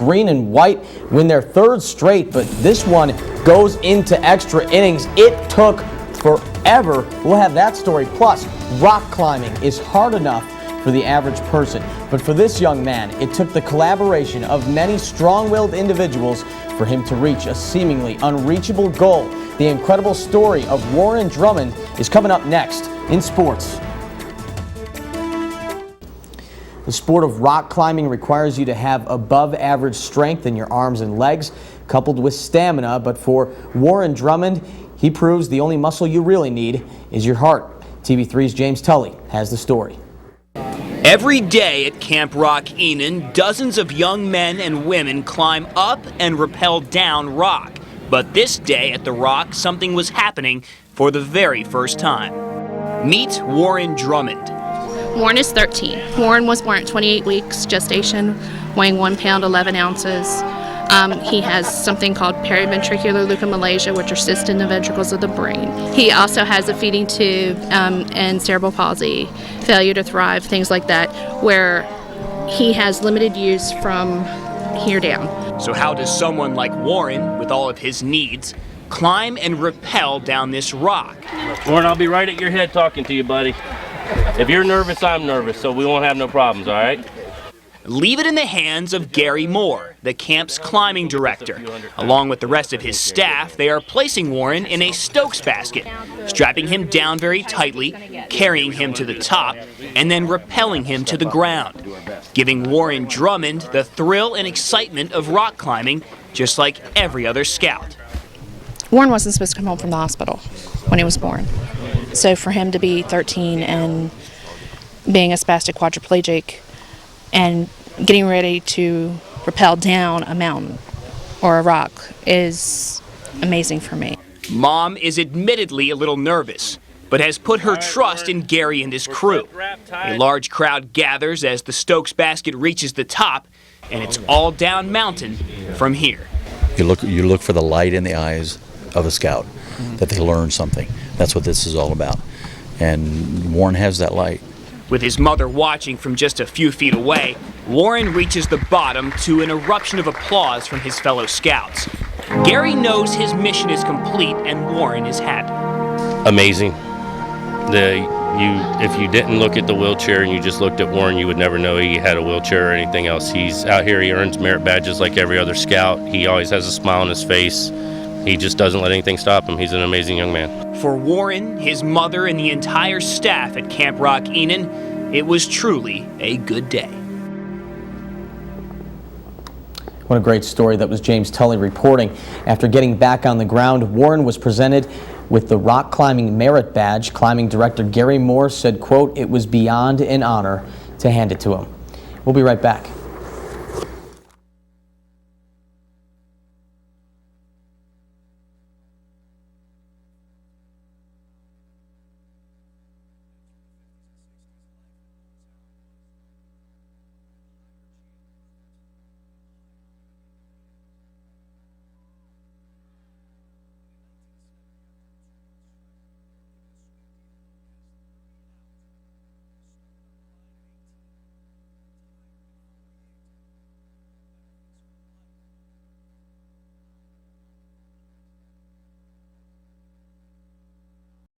green and white win their third straight, but this one goes into extra innings. It took forever. We'll have that story. Plus, rock climbing is hard enough for the average person, but for this young man, it took the collaboration of many strong-willed individuals for him to reach a seemingly unreachable goal. The incredible story of Warren Drummond is coming up next in sports. The sport of rock climbing requires you to have above-average strength in your arms and legs, coupled with stamina, but for Warren Drummond, he proves the only muscle you really need is your heart. TV3's James Tully has the story. Every day at Camp Rock Enon, dozens of young men and women climb up and rappel down rock. But this day at the Rock, something was happening for the very first time. Meet Warren Drummond. Warren is 13. Warren was born at 28 weeks gestation, weighing 1 pound 11 ounces. He has something called periventricular leukomalacia, which are cysts in the ventricles of the brain. He also has a feeding tube and cerebral palsy, failure to thrive, things like that, where he has limited use from here down. So how does someone like Warren, with all of his needs, climb and rappel down this rock? Warren, I'll be right at your head talking to you, buddy. If you're nervous, I'm nervous, so we won't have no problems, all right? Leave it in the hands of Gary Moore, the camp's climbing director. Along with the rest of his staff, they are placing Warren in a Stokes basket, strapping him down very tightly, carrying him to the top, and then rappelling him to the ground, giving Warren Drummond the thrill and excitement of rock climbing, just like every other scout. Warren wasn't supposed to come home from the hospital when he was born. So for him to be 13 and being a spastic quadriplegic and getting ready to rappel down a mountain or a rock is amazing for me. Mom is admittedly a little nervous, but has put her trust in Gary and his crew. A large crowd gathers as the Stokes basket reaches the top, and it's all down mountain from here. You look for the light in the eyes of a scout, that they learn something. That's what this is all about. And Warren has that light. With his mother watching from just a few feet away, Warren reaches the bottom to an eruption of applause from his fellow scouts. Gary knows his mission is complete and Warren is happy. Amazing. If you didn't look at the wheelchair and you just looked at Warren, you would never know he had a wheelchair or anything else. He's out here, he earns merit badges like every other scout. He always has a smile on his face. He just doesn't let anything stop him. He's an amazing young man. For Warren, his mother, and the entire staff at Camp Rock Enon, it was truly a good day. What a great story. That was James Tully reporting. After getting back on the ground, Warren was presented with the rock climbing merit badge. Climbing director Gary Moore said, quote, "It was beyond an honor to hand it to him." We'll be right back.